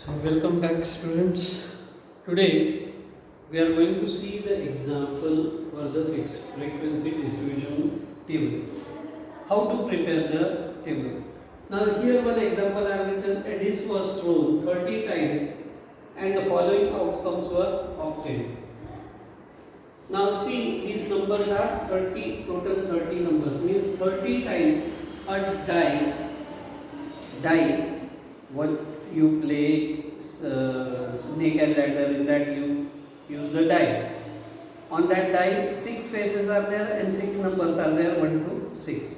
So welcome back students. Today we are going to see the example for the fixed frequency distribution table. How to prepare the table. Now here one example I have written, a dish was thrown 30 times and the following outcomes were obtained. Now see, these numbers are 30, total 30 numbers, means 30 times a die what you play snake and ladder, in that you use the die. On that die 6 faces are there and 6 numbers are there, 1 to 6.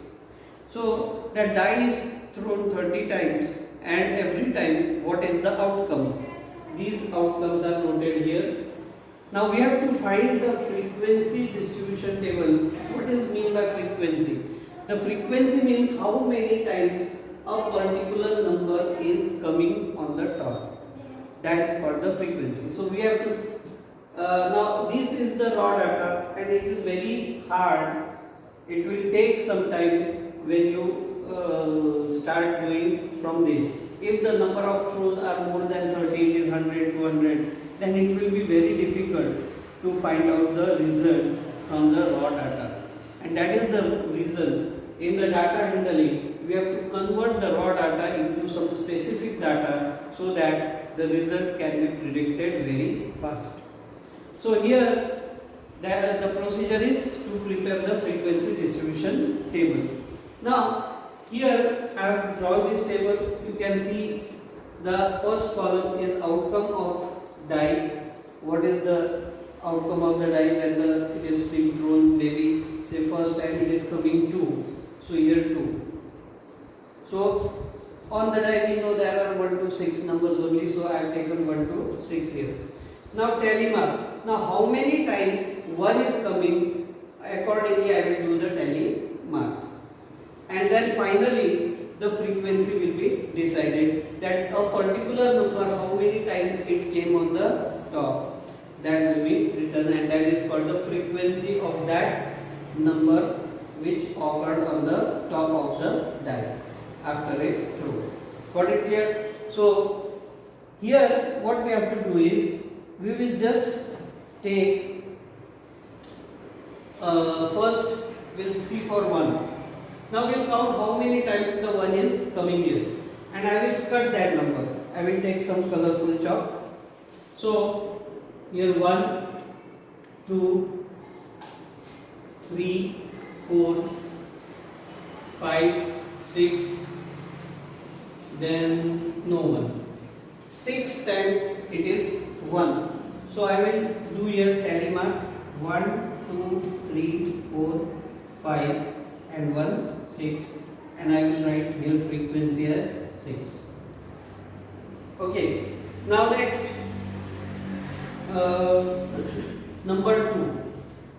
So that die is thrown 30 times and every time what is the outcome? These outcomes are noted here. Now we have to find the frequency distribution table. What is mean by frequency? The frequency means how many times a particular number is coming on the top. That is called the frequency. So we have to now this is the raw data and it is very hard. It will take some time when you start doing from this. If the number of throws are more than 30, it is 100, 200, then it will be very difficult to find out the result from the raw data. And that is the reason in the data handling we have to convert the raw data into some specific data so that the result can be predicted very fast. So here the procedure is to prepare the frequency distribution table. Now here I have drawn this table. You can see the first column is outcome of die. What is the outcome of the die when it is being thrown? Maybe say first time it is coming 2. So here 2. So on the die we know there are 1 to 6 numbers only. So I have taken 1 to 6 here. Now tally mark. Now how many times 1 is coming? Accordingly I will do the tally marks. And then finally the frequency will be decided, that a particular number how many times it came on the top, that will be written, and that is called the frequency of that number which occurred on the top of the die after a throw. Got it clear? So here what we have to do is we will just take first we'll see for 1. Now we will count how many times the 1 is coming here, and I will cut that number. I will take some colorful chalk. So here 1, 2, 3, 4, 5, 6, then no 1. 6 times it is 1. So I will do here tally mark 1, 2, 3, 4, 5 and 1, 6, and I will write here frequency as 6. Okay, now next number 2.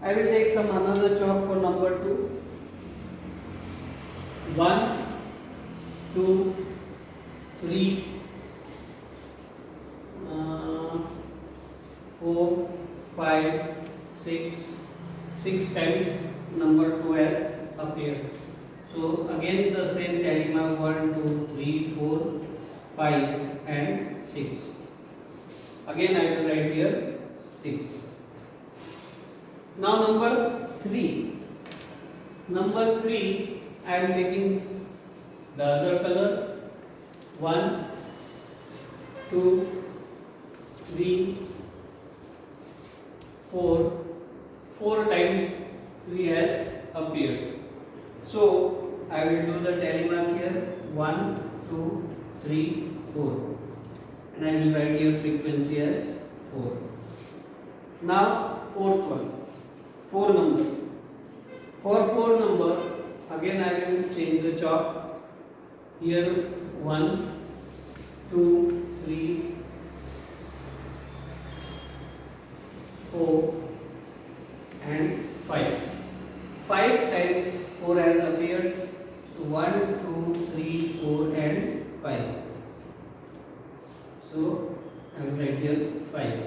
I will take some another chalk for number 2. 1, 2, 3, 4, 5, 6. 6 times number 2 has appeared. So again the same tally mark 1, 2, 3, 4, 5 and 6. Again I will write here 6. Now number 3. Number 3 I am taking the other color. 1, 2, 3, 4. 4 times 3 has appeared. So I will do the tally mark here 1, 2, 3, 4, and I will write here frequency as 4. Now fourth one, 4 number. For 4 number again I will change the chalk here 1, 2, 3, 4 and 5. 5 times 4 has appeared. So 1, 2, 3, 4 and 5. So I will write here 5.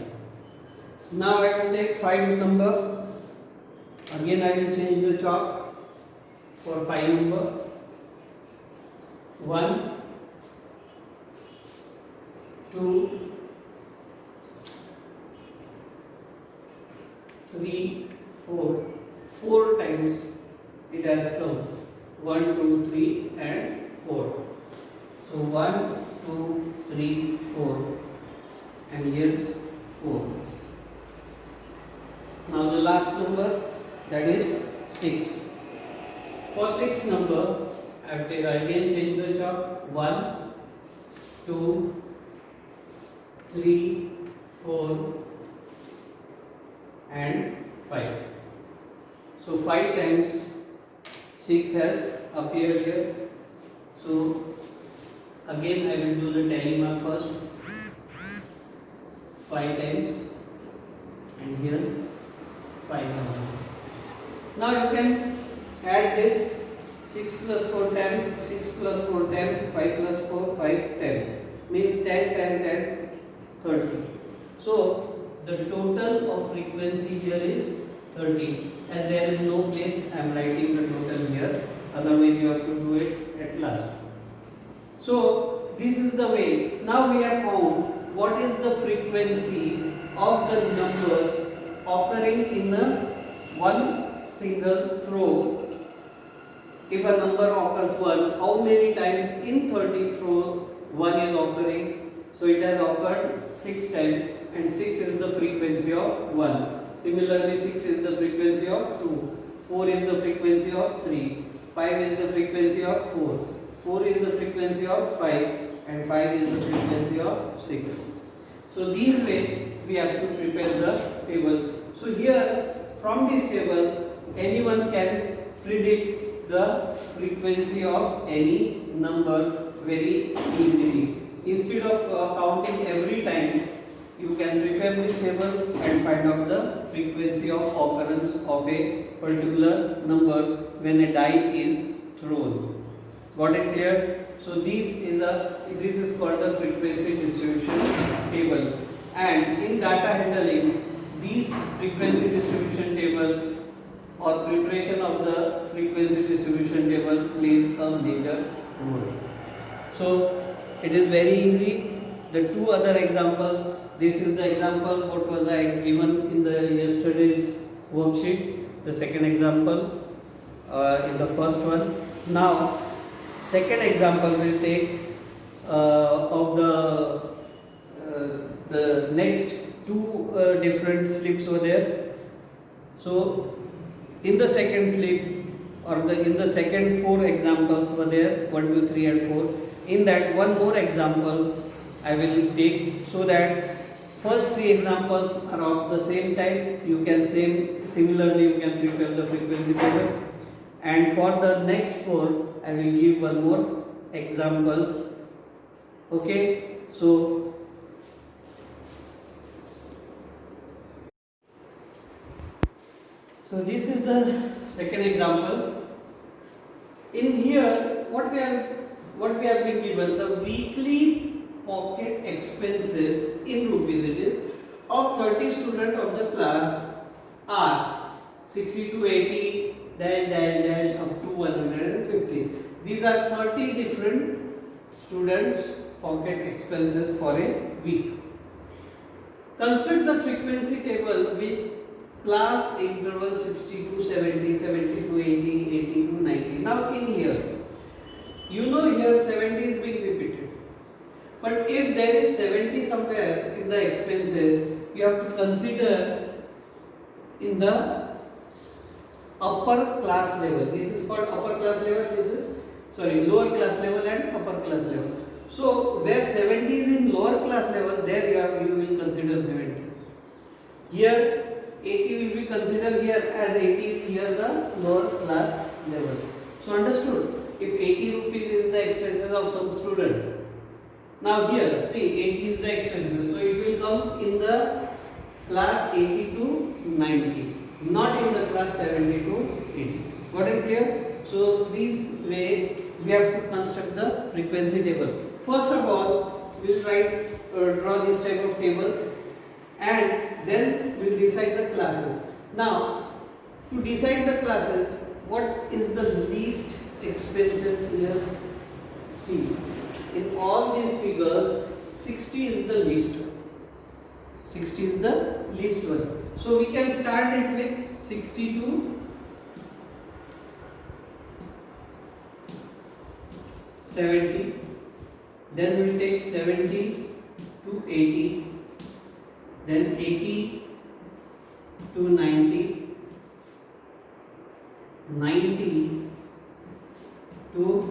Now I will take 5 number. Again I will change the chalk for 5 number. 1, 2, 3, 4. 4 times it has come. 1, 2, 3 and 4. So 1, 2, 3, 4 and here 4. Now the last number, that is 6. For 6 number, I have again change the chalk. 1, 2, 3, 4 and 5. So 5 times 6 has appeared here. So again I will do the tally mark first. 5 times and here 5 number. Now you can add this. 6 plus 4 10, 6 plus 4 10, 5 plus 4 5 10 means 10 10 10 30. So the total of frequency here is 30. As there is no place, I am writing the total here. Otherwise you have to do it at last. So this is the way. Now we have found what is the frequency of the numbers occurring in a one single throw. If a number occurs 1, how many times in 30 throw 1 is occurring? So it has occurred 6 times and 6 is the frequency of 1. Similarly 6 is the frequency of 2, 4 is the frequency of 3, 5 is the frequency of 4, 4 is the frequency of 5 and 5 is the frequency of 6. So these way we have to prepare the table. So here from this table anyone can predict the frequency of any number very easily. Instead of counting every times, you can prepare this table and find out the frequency of occurrence of a particular number when a die is thrown. Got it clear? So this is called the frequency distribution table. And in data handling, this frequency distribution table or preparation of the frequency distribution table plays a major role. So it is very easy. The two other examples, this is the example what was I given in the yesterday's worksheet, the second example in the first one. Now second example will take of the next two different slips over there. So in the second slip or in the second 4 examples were there, 1, 2, 3 and 4. In that one more example I will take, so that first 3 examples are of the same type. You can similarly you can prepare the frequency table, and for the next 4 I will give one more example. Okay, so this is the second example. In here what we have been given, the weekly pocket expenses in rupees it is of 30 students of the class are 60 to 80 dash up to 150. These are 30 different students pocket expenses for a week. Construct the frequency table with class interval 60 to 70, 70 to 80, 80 to 90. Now in here, you know here 70 is being repeated. But if there is 70 somewhere in the expenses, you have to consider in the upper class level. This is called upper class level, this is lower class level and upper class level. So where 70 is in lower class level, there you will consider 70. Here 80 will be considered here as 80 is here the lower class level. So understood? If 80 rupees is the expenses of some student. Now here see 80 is the expenses. So it will come in the class 80 to 90. Not in the class 70 to 80. Got it clear? So this way we have to construct the frequency table. First of all, we will draw this type of table, and then we will decide the classes. Now, to decide the classes, what is the least expenses here? See, in all these figures, 60 60 is the least one. 60 is the least one. So we can start it with 60 to 70. Then we will take 70 to 80. Then 80 to 90. 90 to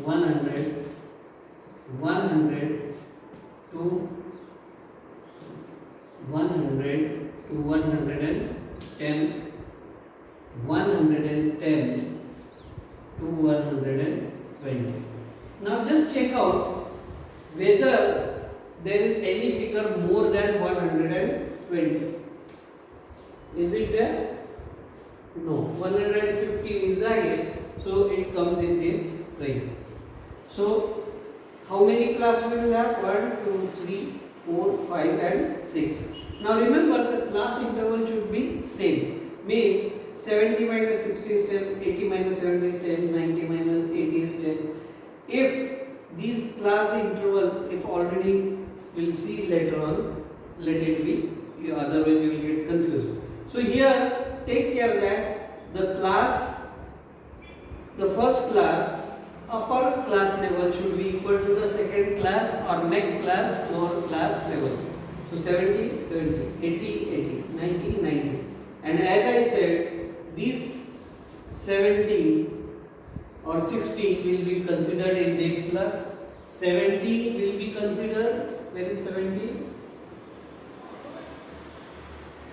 100. 100 to 100 to 110. 110 to 120. Now just check out whether there is any figure more than 120. Is it there? No. 115 is the highest, so it comes in this range. So how many classes we will have? 1, 2, 3, 4, 5 and 6. Now remember, the class interval should be same. Means 70 minus 60 is 10, 80 minus 70 is 10, 90 minus 80 is 10. If these class interval, if already we'll see later on, let it be, otherwise you will get confused. So here take care that the first class, upper class level should be equal to the second class or next class lower class level. So 70, 70, 80, 80, 90, 90. And as I said, these 70 or 60 will be considered in this class. 70 will be considered. Where is 70?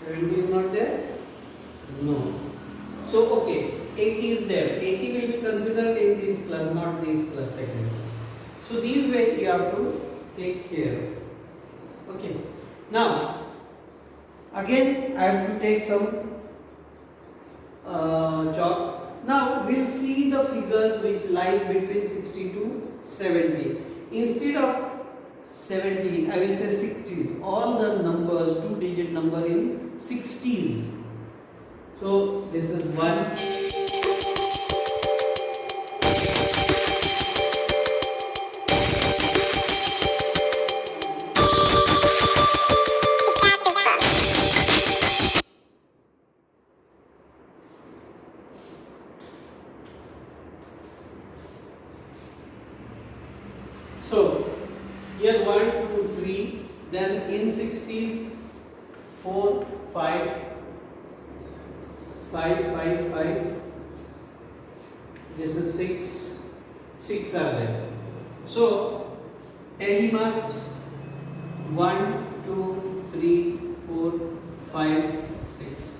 70 is not there? No. So okay, 80 is there. 80 will be considered in this class, not this class, second class. So these way you have to take care of. Okay. Now, again I have to take some chalk. Now we'll see the figures which lies between 60 to 70. Instead of 70, I will say 60s. All the numbers, 2-digit number in 60s. So this is 1. So here 1, 2, 3, then in 60s 4, 5, 5, 5, 5, this is 6, 6 are there. So tally marks 1, 2, 3, 4, 5, 6.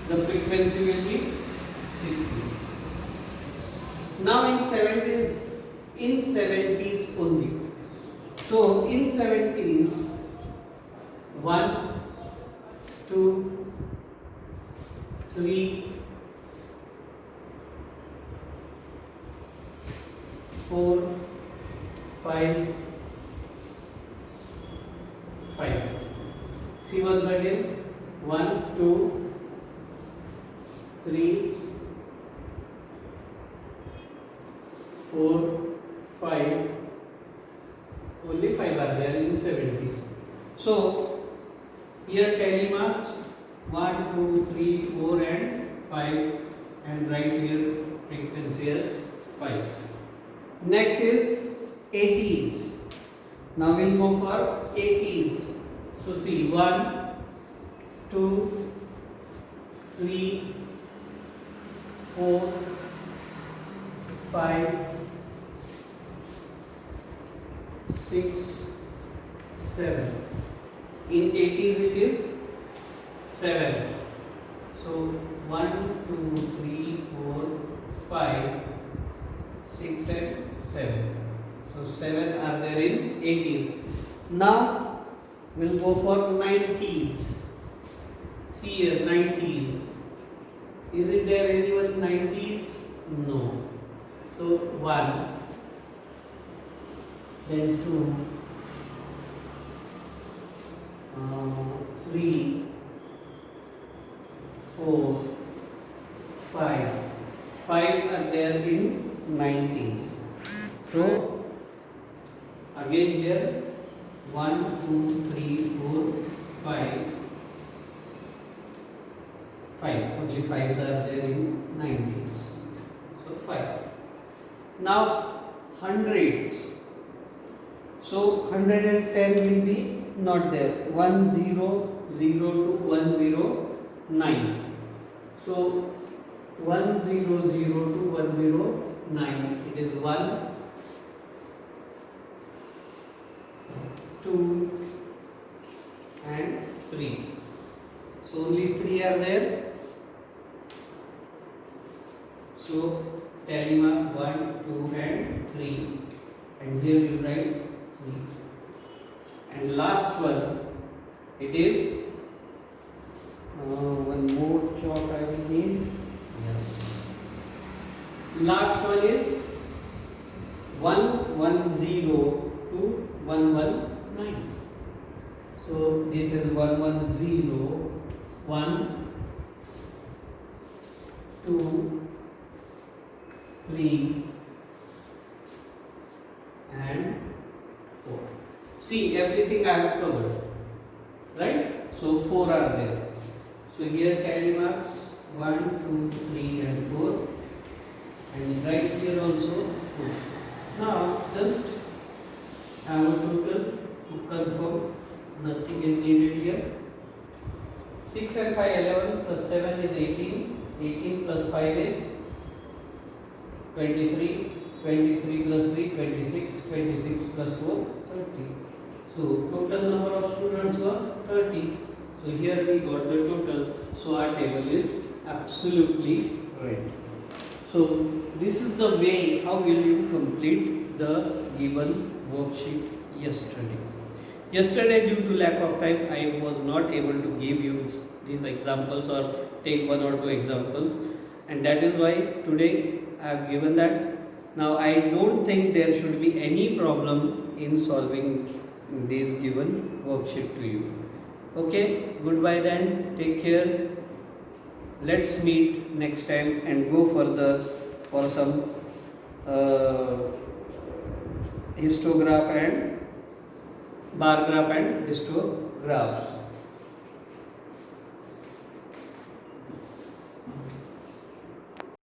The frequency will be 60. Now in 70s only. So in 70s 1, 2, 3, 4, 5, 5. See once again. 1, 2, 3, 4, 5. Only 5 are there in 70s. So here tally marks 1, 2, 3, 4 and 5, and right here frequency as 5. Next is 80s. Now we'll go for 80s. So see 1, 2, 3, 4, 5, 6, 7. In 80s it is 7. So 1, 2, 3, 4, 5, 6 and 7. So 7 are there in 80s. Now we'll go for 90s. See here 90s. Is it there anyone 90s? No. So 1, then 2, 3, 4, 5. 5 are there in 90s. So Again here 1, 2, 3, 4, 5. 5. Only 5s are there in 90s. So 5. Now hundreds. So 110 will be not there. 1, 0, 0 to 109. So 1, 0, 0 to 109. It is 1, 2 and 3. So only 3 are there. So tally mark 1, 2 and 3. And here you write 3. And last one, it is one more chalk I will need. Yes. Last one is 110 to 119. So this is 110, 1, 2, 3 and 4. See, everything I have covered, right? So 4 are there. So here tally marks 1, 2, 3 and 4, and right here also 4. Now just have a total to confirm. Nothing is needed here. 6 and 5 11 plus 7 is 18. 18 plus 5 is 23. 23 plus 3 26. 26 plus 4 30. So total number of students were 30. So here we got the total. So our table is absolutely right. So this is the way how will you complete the given worksheet yesterday. Yesterday, due to lack of time, I was not able to give you these examples or take 1 or 2 examples, and that is why today I have given that. Now I don't think there should be any problem in solving this given worksheet to you. Okay, goodbye then, take care. Let's meet next time and go further for some histograph and bar graph and histographs.